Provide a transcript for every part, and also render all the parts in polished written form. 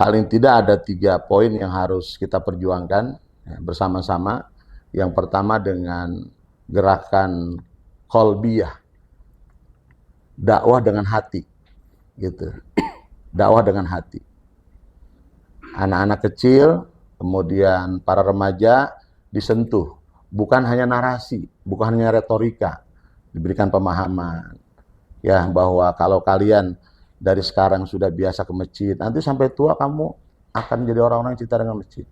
paling tidak ada 3 poin yang harus kita perjuangkan ya, bersama-sama. Yang pertama dengan gerakan qalbiyah, dakwah dengan hati, gitu. Dakwah dengan hati. Anak-anak kecil, kemudian para remaja disentuh, bukan hanya narasi, bukan hanya retorika, diberikan pemahaman, ya bahwa kalau kalian dari sekarang sudah biasa ke masjid, nanti sampai tua kamu akan jadi orang-orang yang cinta dengan masjid.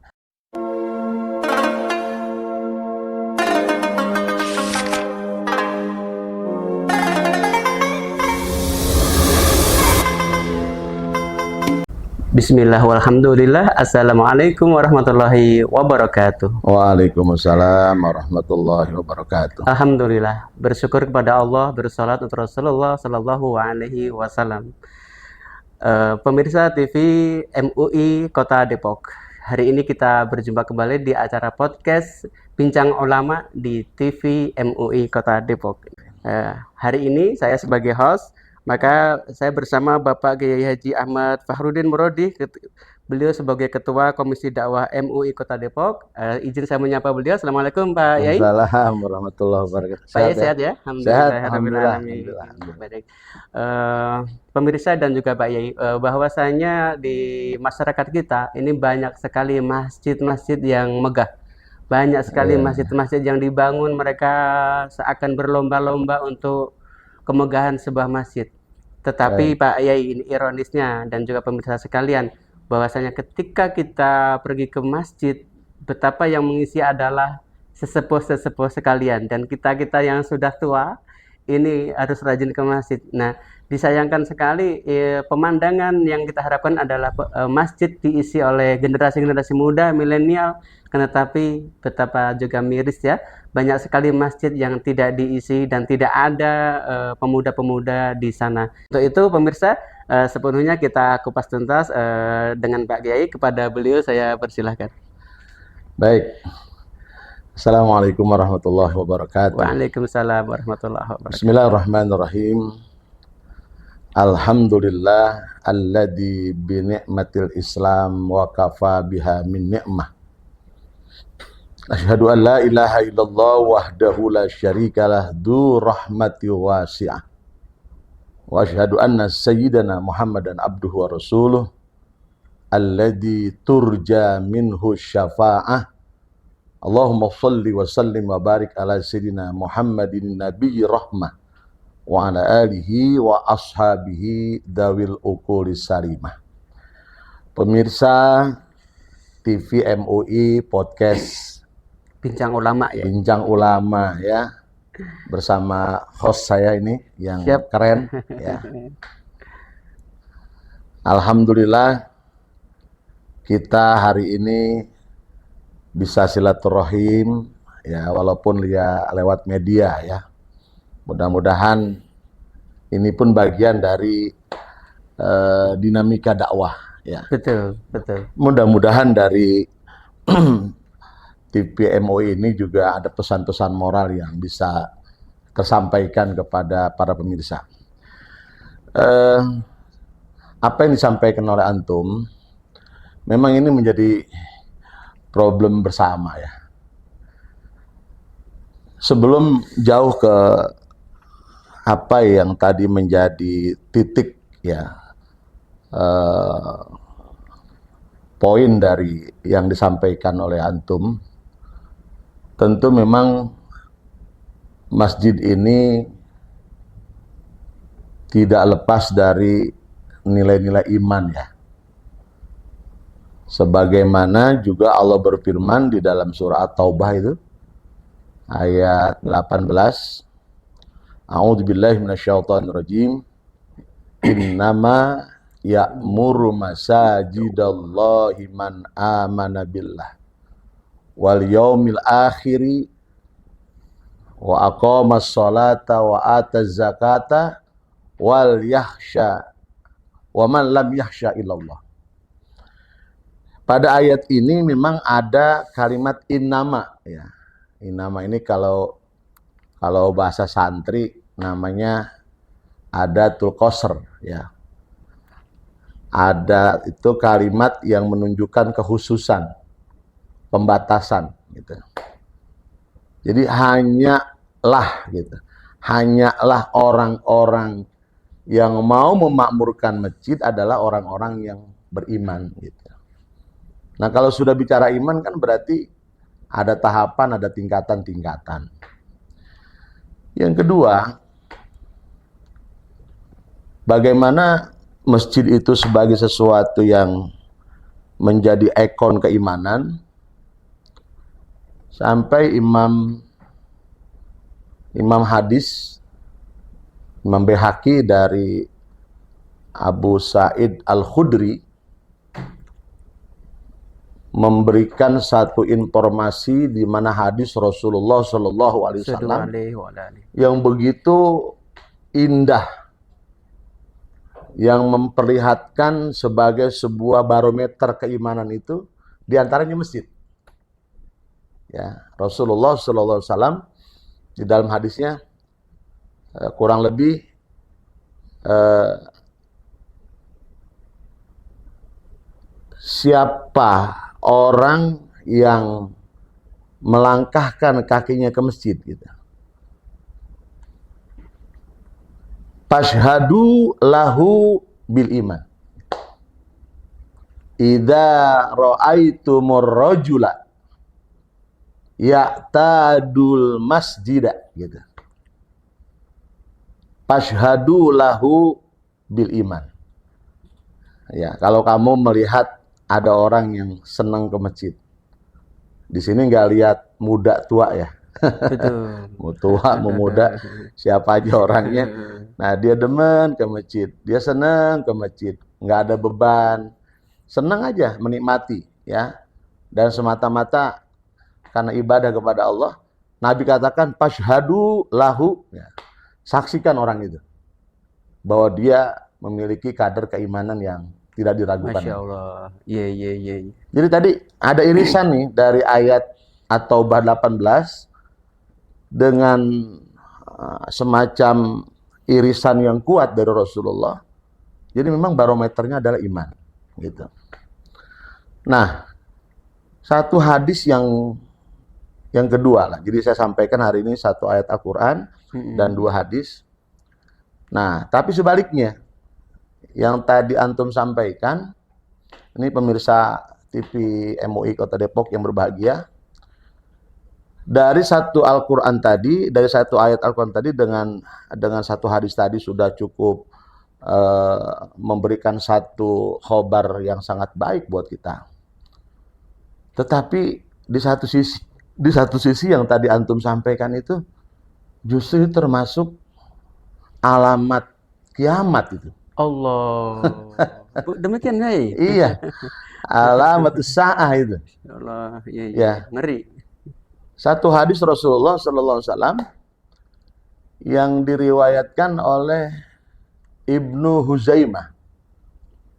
Bismillah walhamdulillah. Assalamualaikum warahmatullahi wabarakatuh. Waalaikumsalam warahmatullahi wabarakatuh. Alhamdulillah, bersyukur kepada Allah, bersalat untuk Rasulullah Sallallahu Alaihi Wasallam. Pemirsa TV MUI Kota Depok, hari ini kita berjumpa kembali di acara podcast Bincang Ulama di TV MUI Kota Depok. Hari ini saya sebagai host, maka saya bersama Bapak Kiai Haji Ahmad Fahrudin Murodi, beliau sebagai Ketua Komisi Dakwah MUI Kota Depok. Izin saya menyapa beliau. Assalamualaikum Pak Yai. Waalaikumsalam warahmatullahi wabarakatuh. Pak Yai sehat ya? Alhamdulillah. Baik. Pemirsa dan juga Pak Yai, bahwasanya di masyarakat kita ini banyak sekali masjid-masjid yang megah. Banyak sekali masjid-masjid yang dibangun, mereka seakan berlomba-lomba untuk kemegahan sebuah masjid. Tetapi Pak Yai, ini ironisnya dan juga pemirsa sekalian, bahwasanya ketika kita pergi ke masjid, betapa yang mengisi adalah sesepuh-sesepuh sekalian, dan kita yang sudah tua ini harus rajin ke masjid. Nah, disayangkan sekali pemandangan yang kita harapkan adalah masjid diisi oleh generasi-generasi muda, milenial, tetapi betapa juga miris ya, banyak sekali masjid yang tidak diisi dan tidak ada pemuda-pemuda di sana. Untuk itu pemirsa, sepenuhnya kita kupas tuntas dengan Pak Kiai. Kepada beliau saya persilahkan. Baik. Assalamualaikum warahmatullahi wabarakatuh. Waalaikumsalam warahmatullahi wabarakatuh. Bismillahirrahmanirrahim. Alhamdulillah alladzi bi ni'matil Islam wa kafa biha min ni'mah. Asyhadu an la ilaha illallah wahdahu la syarikalah dzu rahmati wasi'ah. Wa asyhadu anna sayyidana Muhammadan abduhu wa rasuluh alladzi turja minhu syafa'ah. Allahumma shalli wa sallim wa barik ala sayyidina Muhammadin nabiyyi rahmah wa ala alihi wa ashabihi dawil uquli sarimah. Pemirsa TV MUI podcast Bincang Ulama ya. Bincang Ulama ya. Bersama host saya ini yang keren ya. Alhamdulillah kita hari ini bisa silaturahim ya, walaupun ya lewat media ya. Mudah-mudahan ini pun bagian dari dinamika dakwah ya. Betul. Mudah-mudahan dari TV MUI ini juga ada pesan-pesan moral yang bisa tersampaikan kepada para pemirsa. Apa yang disampaikan oleh antum memang ini menjadi problem bersama ya. Sebelum jauh ke apa yang tadi menjadi titik ya, poin dari yang disampaikan oleh antum, tentu memang masjid ini tidak lepas dari nilai-nilai iman ya. Sebagaimana juga Allah berfirman di dalam surah At-Taubah itu ayat 18, A'udzubillahi minasyaitonirrajim. Innama ya'muru masajidallahi man amana billah wal yaumil akhiri wa aqamas sholata wa ataz zakata wal yakhsha wa man lam yakhsha illallah. Pada ayat ini memang ada kalimat innama ya. Innama ini kalau bahasa santri namanya adatul qasr ya. ada itu kalimat yang menunjukkan kekhususan, pembatasan gitu. Jadi hanyalah gitu. Hanyalah orang-orang yang mau memakmurkan masjid adalah orang-orang yang beriman gitu. Nah, kalau sudah bicara iman kan berarti ada tahapan, ada tingkatan-tingkatan. Yang kedua, bagaimana masjid itu sebagai sesuatu yang menjadi ikon keimanan, sampai Imam hadis, Imam Baihaqi dari Abu Sa'id Al-Khudri memberikan satu informasi di mana hadis Rasulullah Shallallahu Alaihi Wasallam yang begitu indah, yang memperlihatkan sebagai sebuah barometer keimanan itu, diantaranya masjid. Ya, Rasulullah Shallallahu Alaihi Wasallam di dalam hadisnya kurang lebih siapa orang yang melangkahkan kakinya ke masjid gitu, fashhadu lahu bil iman. Idza ra'aitumur rajula ya'tadul masjida gitu. Fashhadu lahu bil iman. Ya, kalau kamu melihat ada orang yang senang ke masjid. Di sini nggak lihat muda tua ya. Betul. Mau tua, mau muda, siapa aja orangnya. Nah, dia demen ke masjid, dia senang ke masjid, nggak ada beban, senang aja menikmati ya. Dan semata-mata karena ibadah kepada Allah, Nabi katakan fashhadu lahu, ya. Saksikan orang itu bahwa dia memiliki kadar keimanan yang tidak diragukan. Masya Allah. Iya. Jadi tadi ada irisan nih dari ayat At-Taubah 18 dengan semacam irisan yang kuat dari Rasulullah. Jadi memang barometernya adalah iman, gitu. Nah, satu hadis yang kedua lah. Jadi saya sampaikan hari ini satu ayat Al-Quran dan dua hadis. Nah, tapi sebaliknya, yang tadi antum sampaikan, ini pemirsa TV MUI Kota Depok yang berbahagia, dari satu Al-Quran tadi, dari satu ayat Al-Quran tadi dengan satu hadis tadi sudah cukup memberikan satu khobar yang sangat baik buat kita. Tetapi di satu sisi yang tadi antum sampaikan itu justru termasuk alamat kiamat itu. Allah. Demikian ya? Iya. Alamat sa'ah itu. Allah, iya. Ya. Ngeri. Satu hadis Rasulullah Sallallahu Alaihi Wasallam yang diriwayatkan oleh Ibnu Huzaimah.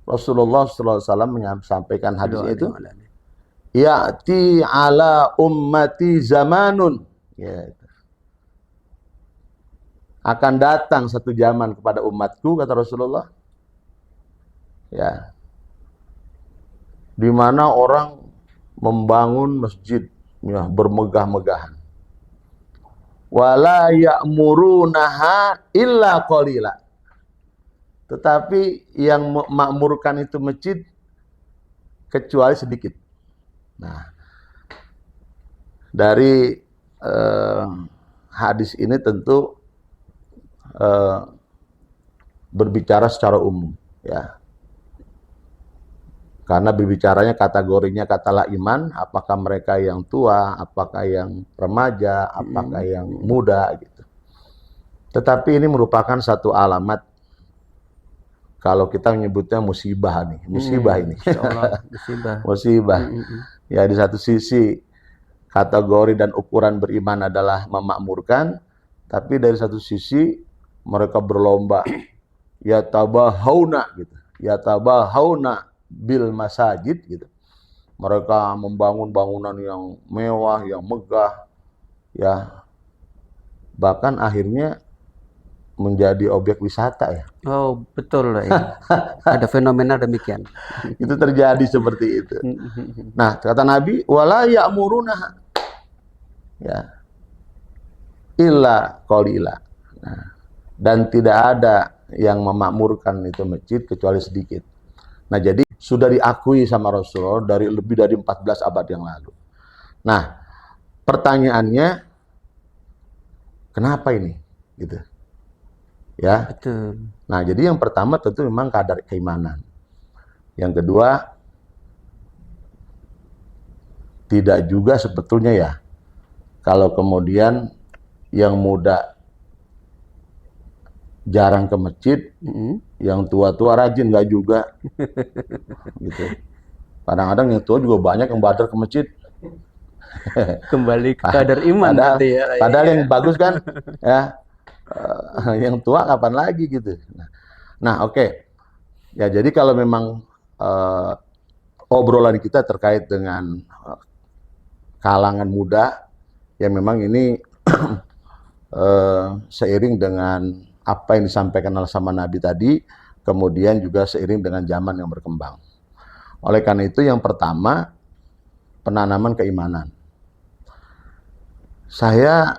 Rasulullah Sallallahu Alaihi Wasallam menyampaikan hadisnya itu. Ya'ti ala ummati zamanun. Ya. Akan datang satu zaman kepada umatku, kata Rasulullah. Ya. Di mana orang membangun masjid, ya, bermegah-megahan. Wala ya'murunaha illa qalila. Tetapi yang memakmurkan itu masjid kecuali sedikit. Nah, dari hadis ini tentu berbicara secara umum, ya. Karena berbicaranya kategorinya katalah iman, apakah mereka yang tua, apakah yang remaja, apakah yang muda gitu. Tetapi ini merupakan satu alamat, kalau kita menyebutnya musibah nih, musibah ini. Insyaallah, musibah. Ya, di satu sisi kategori dan ukuran beriman adalah memakmurkan, tapi dari satu sisi mereka berlomba, ya tabahuna gitu, ya tabahuna bil masajid gitu. Mereka membangun bangunan yang mewah, yang megah, ya. Bahkan akhirnya menjadi objek wisata ya. Oh, betul loh ya. Ada fenomena demikian. Itu terjadi seperti itu. Nah, kata Nabi, wala ya'muruna ya illa qalila. Nah, dan tidak ada yang memakmurkan itu masjid kecuali sedikit. Nah, jadi sudah diakui sama Rasulullah dari lebih dari 14 abad yang lalu. Nah, pertanyaannya kenapa ini? Gitu. Ya. Betul. Nah, jadi yang pertama tentu memang kadar keimanan. Yang kedua, tidak juga sebetulnya ya, kalau kemudian yang muda jarang ke masjid, yang tua-tua rajin, nggak juga. Gitu. Kadang-kadang yang tua juga banyak yang badar ke masjid. Kembali ke kadar iman Padahal, berarti ya. padahal yang bagus kan, ya yang tua kapan lagi gitu. Nah, oke. Ya, jadi kalau memang obrolan kita terkait dengan kalangan muda, ya memang ini seiring dengan apa yang disampaikan sama Nabi tadi, kemudian juga seiring dengan zaman yang berkembang. Oleh karena itu, yang pertama, penanaman keimanan. Saya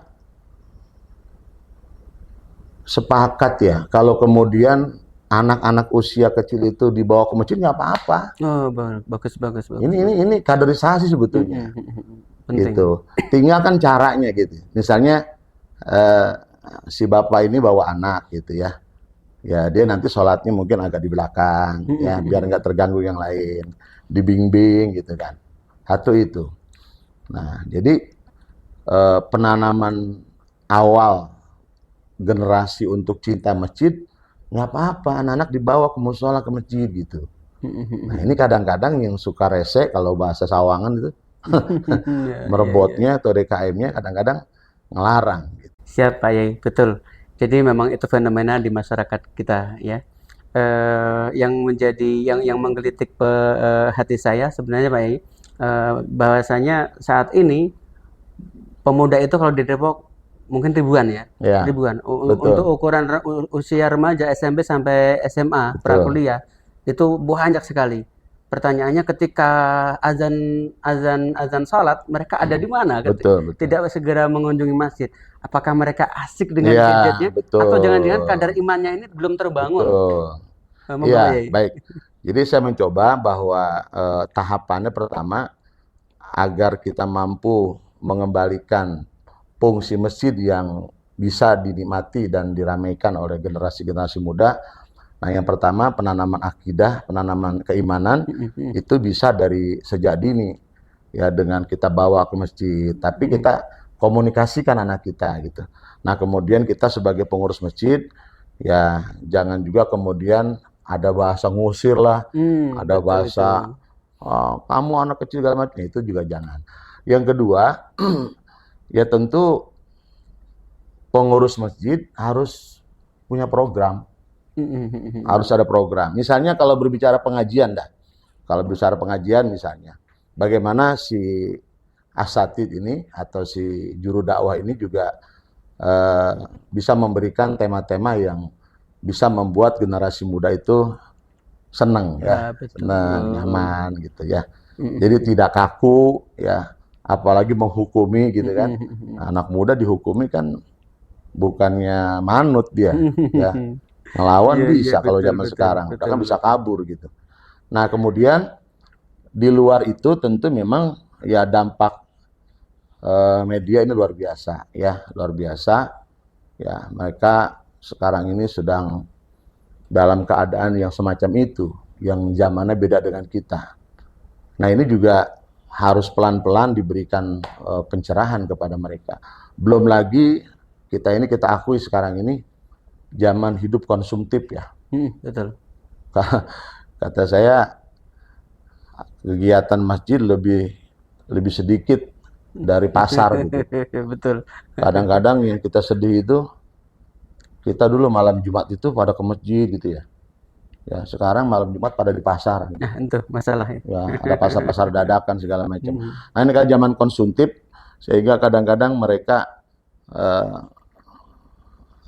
sepakat ya, kalau kemudian anak-anak usia kecil itu dibawa ke masjid nggak apa-apa. Oh, bagus, bagus, bagus. Ini kaderisasi sebetulnya. Penting. Gitu. Tinggal kan caranya gitu. Misalnya si bapak ini bawa anak gitu ya. Ya dia nanti sholatnya mungkin agak di belakang ya, biar nggak terganggu yang lain. Dibimbing gitu kan. Satu itu. Nah, jadi penanaman awal generasi untuk cinta masjid, nggak apa-apa, anak-anak dibawa ke musola, ke masjid gitu. Nah, ini kadang-kadang yang suka rese, kalau bahasa Sawangan itu, merebotnya atau DKM-nya kadang-kadang ngelarang. Gitu. Siap, Pak Yai, betul. Jadi memang itu fenomena di masyarakat kita ya. Yang menjadi yang menggelitik hati saya sebenarnya Pak Yai, bahwasanya saat ini pemuda itu kalau di Depok mungkin ribuan ya, ribuan. Untuk ukuran usia remaja SMP sampai SMA, prakuliah itu banyak sekali. Pertanyaannya ketika azan salat mereka ada di mana? Betul. Tidak segera mengunjungi masjid. Apakah mereka asik dengan gadgetnya? Atau jangan-jangan kadar imannya ini belum terbangun? Iya, baik. Jadi saya mencoba bahwa tahapannya pertama agar kita mampu mengembalikan fungsi masjid yang bisa dinikmati dan diramaikan oleh generasi-generasi muda. Nah, yang pertama penanaman akidah, penanaman keimanan itu bisa dari sejak dini ya, dengan kita bawa ke masjid. Tapi kita komunikasikan anak kita gitu. Nah, kemudian kita sebagai pengurus masjid ya jangan juga kemudian ada bahasa ngusir lah, ada bahasa kamu anak kecil segala macam, itu juga jangan. Yang kedua ya tentu pengurus masjid harus punya program. Harus ada program. Misalnya kalau berbicara pengajian Kalau bicara pengajian misalnya, bagaimana si asatid ini atau si juru dakwah ini juga bisa memberikan tema-tema yang bisa membuat generasi muda itu senang ya, senang, nyaman gitu ya. Jadi tidak kaku ya, apalagi menghukumi gitu kan. Anak muda dihukumi kan bukannya manut dia ya. Ngelawan bisa kalau zaman sekarang, kan bisa kabur gitu. Nah, kemudian di luar itu tentu memang ya dampak media ini luar biasa ya, luar biasa. Ya, mereka sekarang ini sedang dalam keadaan yang semacam itu, yang zamannya beda dengan kita. Nah, ini juga harus pelan-pelan diberikan pencerahan kepada mereka. Belum lagi kita akui sekarang ini zaman hidup konsumtif ya. Betul. Kata saya kegiatan masjid lebih sedikit dari pasar gitu. Betul. Kadang-kadang yang kita sedih itu, kita dulu malam Jumat itu pada ke masjid gitu ya. Ya, sekarang malam Jumat pada di pasar. Gitu. Nah, itu masalahnya. Ya, ada pasar-pasar dadakan segala macam. Nah, ini kan zaman konsumtif, sehingga kadang-kadang mereka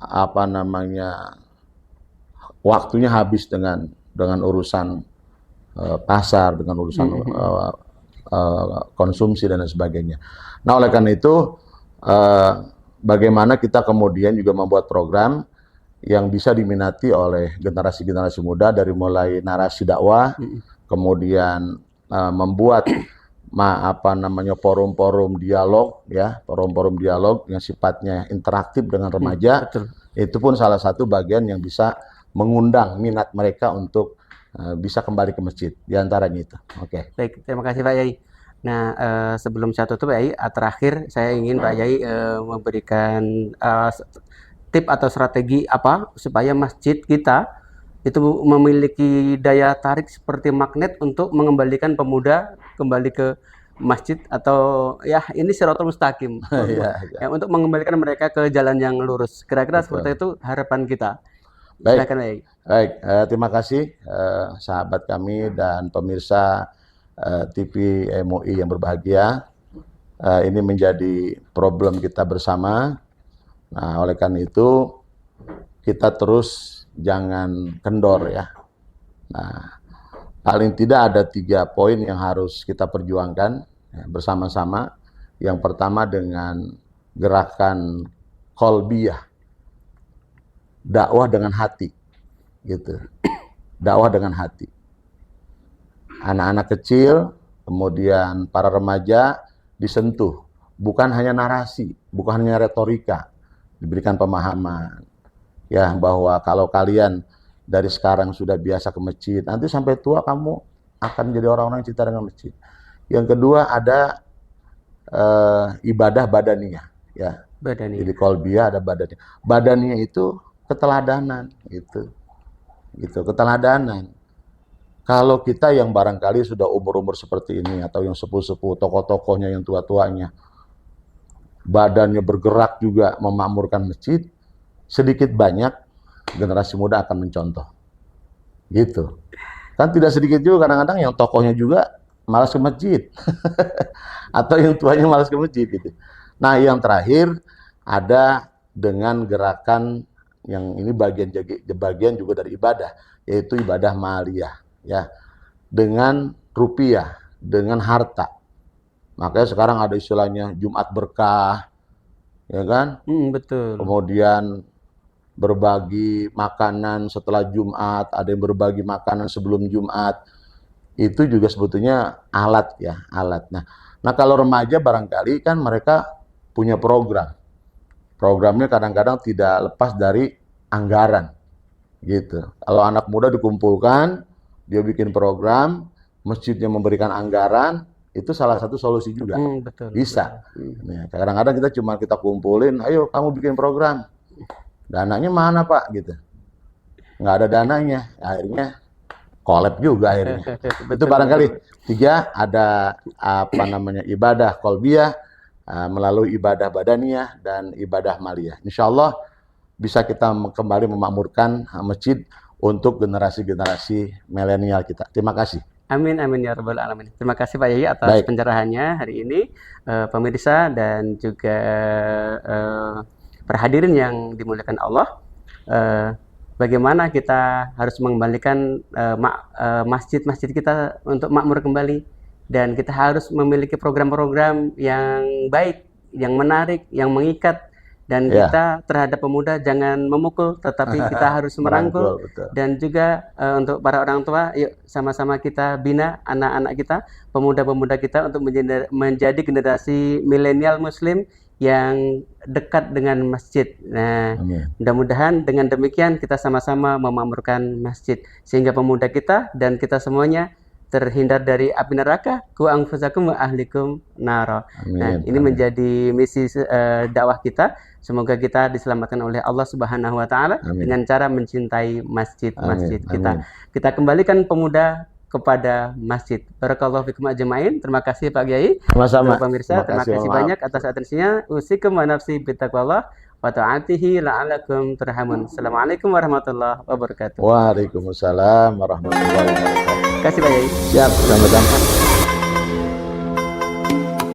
apa namanya, waktunya habis dengan urusan pasar, dengan urusan konsumsi dan lain sebagainya. Nah, oleh karena itu bagaimana kita kemudian juga membuat program yang bisa diminati oleh generasi-generasi muda, dari mulai narasi dakwah, kemudian membuat forum-forum dialog, ya, forum-forum dialog yang sifatnya interaktif dengan remaja. Betul. Itu pun salah satu bagian yang bisa mengundang minat mereka untuk bisa kembali ke masjid, diantaranya itu. Oke. Baik, terima kasih Pak Yai. Nah, sebelum saya tutup Pak Yai, terakhir saya ingin Pak Yai memberikan tip atau strategi apa supaya masjid kita itu memiliki daya tarik seperti magnet untuk mengembalikan pemuda kembali ke masjid, atau ya ini Shirathul Mustaqim, ya, untuk mengembalikan mereka ke jalan yang lurus. Kira-kira seperti itu harapan kita. Silakan, Pak Yai. Baik, terima kasih sahabat kami dan pemirsa TV MUI yang berbahagia. Ini menjadi problem kita bersama. Nah, oleh karena itu kita terus jangan kendor, ya. Nah, paling tidak ada 3 poin yang harus kita perjuangkan ya, bersama-sama. Yang pertama dengan gerakan qalbiyah, dakwah dengan hati, gitu. Dakwah dengan hati. Anak-anak kecil, kemudian para remaja disentuh, bukan hanya narasi, bukan hanya retorika, diberikan pemahaman, ya, bahwa kalau kalian dari sekarang sudah biasa ke masjid, nanti sampai tua kamu akan jadi orang-orang yang cinta dengan masjid. Yang kedua ada ibadah badaniyah, ya. Jadi qalbiyah ada badaniyah. Badaniyah itu keteladanan, gitu, keteladanan. Kalau kita yang barangkali sudah umur-umur seperti ini, atau yang sepuh-sepuh, tokoh-tokohnya yang tua-tuanya, badannya bergerak juga memakmurkan masjid, sedikit banyak generasi muda akan mencontoh, gitu. Kan tidak sedikit juga kadang-kadang yang tokohnya juga malas ke masjid, atau yang tuanya malas ke masjid, gitu. Nah, yang terakhir ada dengan gerakan yang ini bagian juga dari ibadah, yaitu ibadah maliyah, ya, dengan rupiah, dengan harta. Makanya sekarang ada istilahnya Jumat berkah, ya kan? Betul. Kemudian berbagi makanan setelah Jumat, ada yang berbagi makanan sebelum Jumat. Itu juga sebetulnya alat, ya, alat. Nah, kalau remaja barangkali kan mereka punya program. Programnya kadang-kadang tidak lepas dari anggaran, gitu. Kalau anak muda dikumpulkan, dia bikin program, masjidnya memberikan anggaran, itu salah satu solusi juga. Betul, bisa. Nah, kadang-kadang kita kumpulin, ayo kamu bikin program. Dananya mana Pak? Gitu. Nggak ada dananya. Akhirnya collab juga akhirnya. Itu barangkali 3, ada ibadah qalbiyah, melalui ibadah badaniyah dan ibadah maliyah. Insyaallah bisa kita kembali memakmurkan masjid untuk generasi-generasi milenial kita. Terima kasih. Amin, amin ya rabbal alamin. Terima kasih Pak Yai atas pencerahannya hari ini, pemirsa dan juga para hadirin yang dimuliakan Allah. Bagaimana kita harus mengembalikan masjid-masjid kita untuk makmur kembali, dan kita harus memiliki program-program yang baik, yang menarik, yang mengikat. Dan kita terhadap pemuda jangan memukul, tetapi kita harus merangkul. Dan juga untuk para orang tua, yuk sama-sama kita bina anak-anak kita, pemuda-pemuda kita untuk menjadi generasi milenial muslim yang dekat dengan masjid. Nah, mudah-mudahan dengan demikian kita sama-sama memakmurkan masjid, sehingga pemuda kita dan kita semuanya terhindar dari api neraka, ku anfusakum wa ahlikum nara. Nah, ini menjadi misi dakwah kita. Semoga kita diselamatkan oleh Allah Subhanahu wa taala dengan cara mencintai masjid-masjid kita. Kita kembalikan pemuda kepada masjid. Barakallahu fikum ajmain. Terima kasih Pak Yai. Sama-sama. Pemirsa, terima kasih banyak atas atensinya. Usikum wa nafsi bittaqwallah wa ta'atihi la'alakum turhamun. Assalamualaikum warahmatullahi wabarakatuh. Waalaikumsalam warahmatullahi wabarakatuh. Terima kasih Pak Yai. Siap, sama-sama.